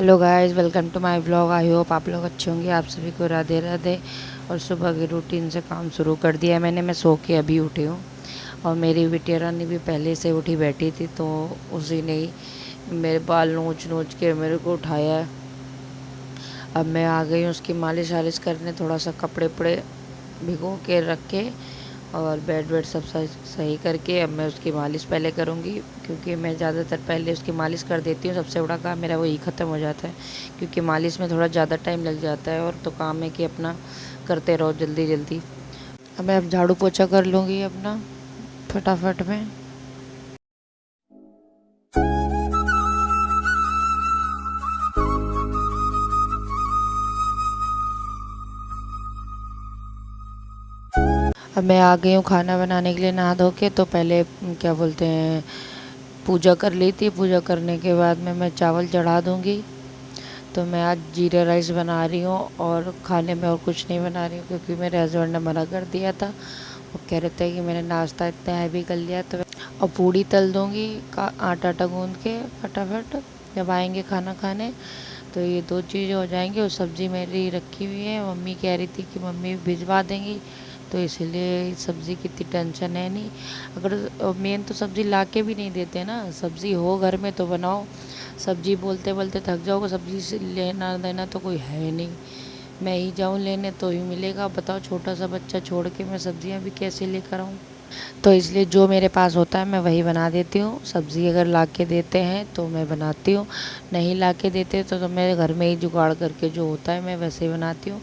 Hello guys, welcome to my vlog. I hope आप लोग अच्छे होंगे। आप सभी को राधे राधे। और सुबह की रूटीन से काम शुरू कर दिया मैंने। मैं सो के अभी उठी हूँ और मेरी बिटिया रानी भी पहले से उठी बैठी थी, तो उसी ने ही मेरे बाल नोच नोच के मेरे को उठाया है। अब मैं आ गई हूँ उसकी मालिश वालिश करने, थोड़ा सा कपड़े वपड़े भिगो के रख के और बेड वेड सब सही करके अब मैं उसकी मालिश पहले करूँगी, क्योंकि मैं ज़्यादातर पहले उसकी मालिश कर देती हूँ। सबसे बड़ा काम मेरा वही ख़त्म हो जाता है, क्योंकि मालिश में थोड़ा ज़्यादा टाइम लग जाता है और तो काम है कि अपना करते रहो जल्दी जल्दी। अब मैं अब झाड़ू पोछा कर लूँगी अपना फटाफट में। अब मैं आ गई हूँ खाना बनाने के लिए नहा धो के। तो पहले क्या बोलते हैं, पूजा कर ली थी। पूजा करने के बाद में मैं चावल चढ़ा दूँगी। तो मैं आज जीरा राइस बना रही हूँ और खाने में और कुछ नहीं बना रही हूँ, क्योंकि मेरे हस्बैंड ने मना कर दिया था। वो कह रहे थे कि मैंने नाश्ता इतना हैवी कर लिया। तो और पूड़ी तल दूँगी का आटा आटा गूँध के फटाफट, जब आएंगे खाना खाने तो ये दो चीज़ें हो जाएंगी। और सब्ज़ी मेरी रखी हुई है, मम्मी कह रही थी कि मम्मी भिजवा देंगी, तो इसलिए सब्ज़ी की इतनी टेंशन है नहीं। अगर मेन तो सब्ज़ी ला के भी नहीं देते ना, सब्ज़ी हो घर में तो बनाओ। सब्ज़ी बोलते बोलते थक जाओगे, सब्ज़ी से लेना देना तो कोई है नहीं। मैं ही जाऊँ लेने तो ही मिलेगा। बताओ, छोटा सा बच्चा छोड़ के मैं सब्ज़ियाँ भी कैसे लेकर आऊँ। तो इसलिए जो मेरे पास होता है मैं वही बना देती हूँ। सब्ज़ी अगर ला के देते हैं तो मैं बनाती हूँ, नहीं ला के देते तो मैं घर में ही जुगाड़ करके जो होता है मैं वैसे ही बनाती हूँ।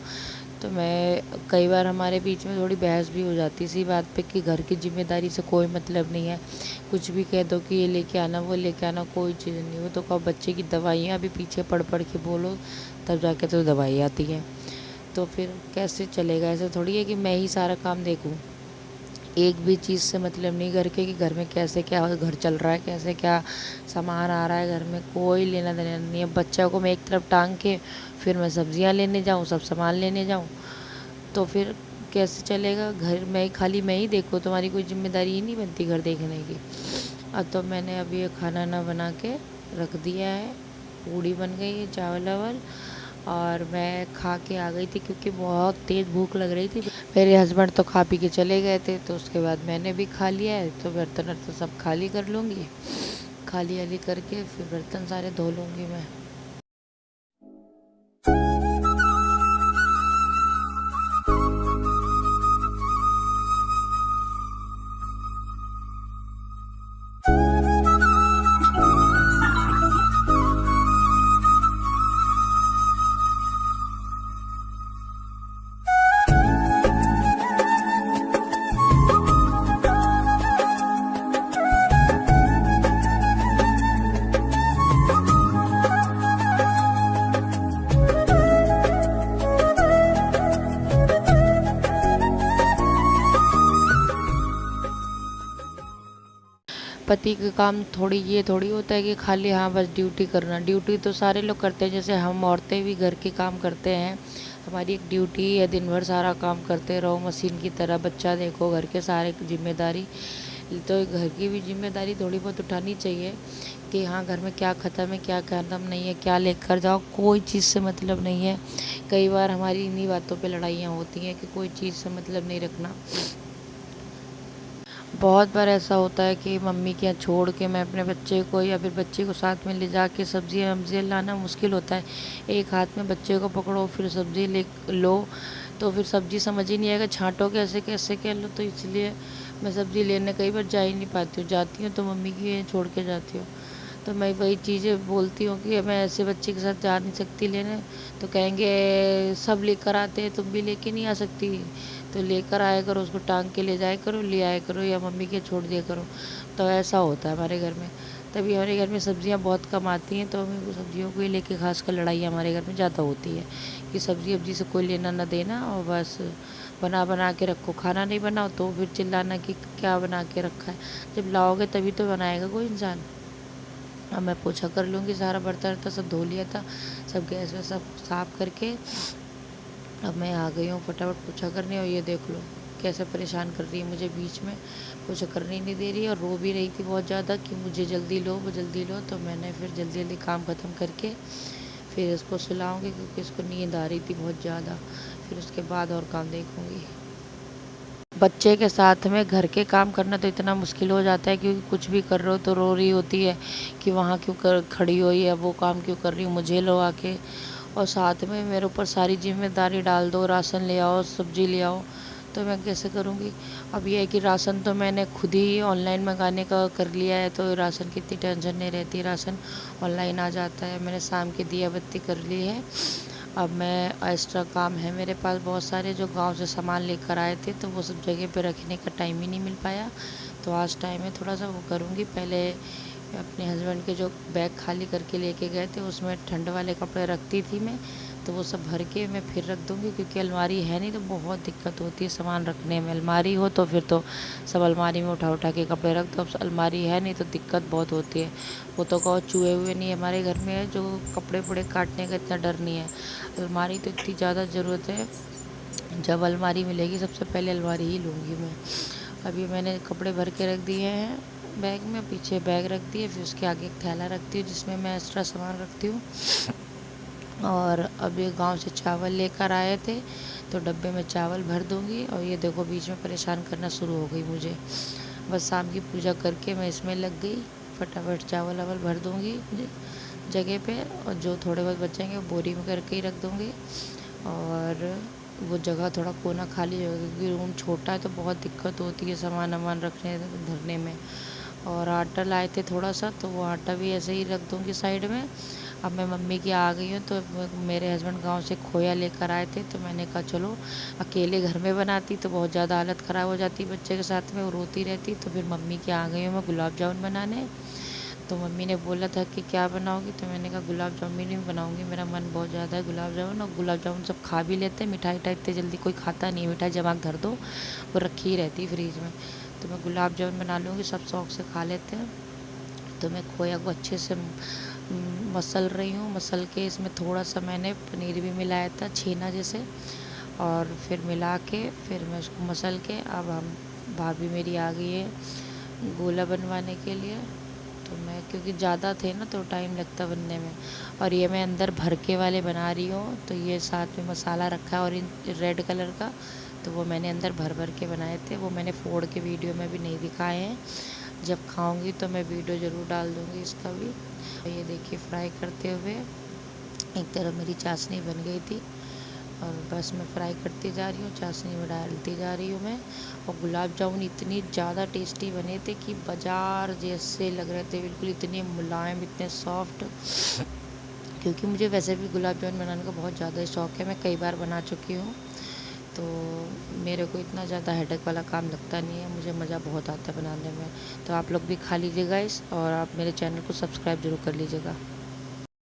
तो मैं कई बार हमारे बीच में थोड़ी बहस भी हो जाती इसी बात पे कि घर की जिम्मेदारी से कोई मतलब नहीं है। कुछ भी कह दो कि ये लेके आना वो लेके आना, कोई चीज़ नहीं। वो तो कहो बच्चे की दवाइयाँ भी पीछे पढ़ पढ़ के बोलो तब जाके तो दवाई आती है। तो फिर कैसे चलेगा? ऐसे थोड़ी है कि मैं ही सारा काम देखूँ। एक भी चीज़ से मतलब नहीं घर के कि घर में कैसे क्या घर चल रहा है, कैसे क्या सामान आ रहा है घर में, कोई लेना देना नहीं है। बच्चा को मैं एक तरफ टांग के फिर मैं सब्जियां लेने जाऊँ, सब सामान लेने जाऊँ, तो फिर कैसे चलेगा? घर में खाली मैं ही देखो, तुम्हारी कोई जिम्मेदारी ही नहीं बनती घर देखने की। अब तो मैंने अभी ये खाना ना बना के रख दिया है, पूड़ी बन गई है, चावल वावल, और मैं खा के आ गई थी क्योंकि बहुत तेज़ भूख लग रही थी। मेरे हस्बैंड तो खा पी के चले गए थे, तो उसके बाद मैंने भी खा लिया है। तो बर्तन वर्तन सब खाली कर लूँगी, खाली वाली करके फिर बर्तन सारे धो लूँगी मैं। पति का काम थोड़ी ये थोड़ी होता है कि खाली हाँ बस ड्यूटी करना। ड्यूटी तो सारे लोग करते हैं, जैसे हम औरतें भी घर के काम करते हैं। हमारी एक ड्यूटी है, दिन भर सारा काम करते रहो मशीन की तरह। बच्चा देखो, घर के सारे जिम्मेदारी, तो घर की भी जिम्मेदारी थोड़ी बहुत उठानी चाहिए कि हाँ घर में क्या ख़त्म है क्या ख़त्म नहीं है, क्या लेकर जाओ, कोई चीज़ से मतलब नहीं है। कई बार हमारी इन्हीं बातों पे लड़ाइयाँ होती हैं कि कोई चीज़ से मतलब नहीं रखना। बहुत बार ऐसा होता है कि मम्मी के यहाँ छोड़ के मैं अपने बच्चे को या फिर बच्चे को साथ में ले जाके सब्जियाँ वब्जियाँ लाना मुश्किल होता है। एक हाथ में बच्चे को पकड़ो फिर सब्ज़ी ले लो, तो फिर सब्ज़ी समझ ही नहीं आएगा, छाँटो कैसे कैसे क्या लो। तो इसलिए मैं सब्ज़ी लेने कई बार जा ही नहीं पाती हूँ। जाती हूँ तो मम्मी की छोड़ के जाती हूँ। तो मैं वही चीज़ें बोलती हूँ कि मैं ऐसे बच्चे के साथ जा नहीं सकती लेने। तो कहेंगे सब लेकर आते हैं तुम भी लेके नहीं आ सकती, तो लेकर आया करो, उसको टांग के ले जाया करो, ले आया करो, या मम्मी के छोड़ दिया करो। तो ऐसा होता है हमारे घर में। तभी हमारे घर में सब्जियां बहुत कम आती हैं, तो हमें सब्जियों को ही लेके खासकर लड़ाई हमारे घर में ज़्यादा होती है कि सब्जी वब्जी से कोई लेना ना देना, और बस बना बना के रखो। खाना नहीं बनाओ तो फिर चिल्लाना कि क्या बना के रखा है। जब लाओगे तभी तो बनाएगा कोई इंसान। अब मैं पोछा कर लूँगी, सारा बर्तन वर्तन सब धो लिया था, सब गैस वैस सब साफ़ करके अब मैं आ गई हूँ फटाफट पोछा करने। और ये देख लो कैसे परेशान कर रही है मुझे, बीच में पोछा करने ही नहीं दे रही है और रो भी रही थी बहुत ज़्यादा कि मुझे जल्दी लो वो जल्दी लो। तो मैंने फिर जल्दी जल्दी काम ख़त्म करके फिर इसको सुलाऊंगी क्योंकि इसको नींद आ रही थी बहुत ज़्यादा। फिर उसके बाद और काम देखूंगी। बच्चे के साथ में घर के काम करना तो इतना मुश्किल हो जाता है, क्योंकि कुछ भी कर रहे हो तो रो रही होती है कि वहाँ क्यों कर खड़ी हुई है, वो काम क्यों कर रही हूँ, मुझे लो आके। और साथ में मेरे ऊपर सारी जिम्मेदारी डाल दो, राशन ले आओ, सब्जी ले आओ, तो मैं कैसे करूँगी। अब ये है कि राशन तो मैंने खुद ही ऑनलाइन मंगाने का कर लिया है, तो राशन की इतनी टेंशन नहीं रहती, राशन ऑनलाइन आ जाता है। मैंने शाम की दिया बत्ती कर ली है। अब मैं एक्स्ट्रा काम है मेरे पास बहुत सारे, जो गांव से सामान लेकर आए थे, तो वो सब जगह पे रखने का टाइम ही नहीं मिल पाया। तो आज टाइम है थोड़ा सा वो करूँगी। पहले अपने हस्बैंड के जो बैग खाली करके लेके गए थे उसमें ठंड वाले कपड़े रखती थी मैं, तो वो सब भर के मैं फिर रख दूँगी, क्योंकि अलमारी है नहीं तो बहुत दिक्कत होती है सामान रखने में। अलमारी हो तो फिर तो सब अलमारी में उठा उठा के कपड़े रख दो, अब अलमारी है नहीं तो दिक्कत बहुत होती है। वो तो कहो चूहे हुए नहीं हमारे घर में है, जो कपड़े वपड़े काटने का इतना डर नहीं है। अलमारी तो इतनी ज़्यादा ज़रूरत है, जब अलमारी मिलेगी सबसे पहले अलमारी ही लूँगी मैं। अभी मैंने कपड़े भर के रख दिए हैं बैग में, पीछे बैग रख दिए, फिर उसके आगे एक थैला रखती हूँ जिसमें मैं एक्स्ट्रा सामान रखती हूँ। और अभी गांव से चावल लेकर आए थे, तो डब्बे में चावल भर दूँगी। और ये देखो बीच में परेशान करना शुरू हो गई मुझे। बस शाम की पूजा करके मैं इसमें लग गई, फटाफट चावल वावल भर दूँगी जगह पे, और जो थोड़े बहुत बचेंगे वो बोरी में करके ही रख दूँगी। और वो जगह थोड़ा कोना खाली जगह, क्योंकि रूम छोटा है तो बहुत दिक्कत होती है सामान वामान रखने धरने में। और आटा लाए थे थोड़ा सा, तो वो आटा भी ऐसे ही रख दूँगी साइड में। अब मैं मम्मी की आ गई हूँ, तो मेरे हस्बैंड गांव से खोया लेकर आए थे, तो मैंने कहा चलो अकेले घर में बनाती तो बहुत ज़्यादा हालत ख़राब हो जाती बच्चे के साथ में, वो रोती रहती। तो फिर मम्मी की आ गई हूँ मैं गुलाब जामुन बनाने। तो मम्मी ने बोला था कि क्या बनाओगी, तो मैंने कहा गुलाब जामुन ही बनाऊंगी, मेरा मन बहुत ज़्यादा है गुलाब जामुन। और गुलाब जामुन सब खा भी लेते हैं, मिठाई टाइप इतनी जल्दी कोई खाता नहीं है, मिठाई जमा धर दो वो रखी ही रहती फ्रीज में। तो मैं गुलाब जामुन बना लूँगी, सब शौक से खा लेते हैं। तो मैं खोया को अच्छे से मसल रही हूँ, मसल के इसमें थोड़ा सा मैंने पनीर भी मिलाया था छेना जैसे, और फिर मिला के फिर मैं उसको मसल के, अब हम भाभी मेरी आ गई है गोला बनवाने के लिए। तो मैं क्योंकि ज़्यादा थे ना तो टाइम लगता बनने में। और ये मैं अंदर भर के वाले बना रही हूँ, तो ये साथ में मसाला रखा है और रेड कलर का, तो वो मैंने अंदर भर भर के बनाए थे। वो मैंने फोड़ के वीडियो में भी नहीं दिखाए हैं, जब खाऊंगी तो मैं वीडियो ज़रूर डाल दूँगी इसका भी। ये देखिए फ्राई करते हुए एक तरफ मेरी चाशनी बन गई थी, और बस मैं फ्राई करती जा रही हूँ, चाशनी में डालती जा रही हूँ मैं। और गुलाब जामुन इतनी ज़्यादा टेस्टी बने थे कि बाज़ार जैसे लग रहे थे बिल्कुल, इतने मुलायम, इतने सॉफ्ट। क्योंकि मुझे वैसे भी गुलाब जामुन बनाने का बहुत ज़्यादा शौक़ है, मैं कई बार बना चुकी हूँ, तो मेरे को इतना ज़्यादा हेडेक वाला काम लगता नहीं है, मुझे मज़ा बहुत आता है बनाने में। तो आप लोग भी खा लीजिएगा इस, और आप मेरे चैनल को सब्सक्राइब ज़रूर कर लीजिएगा।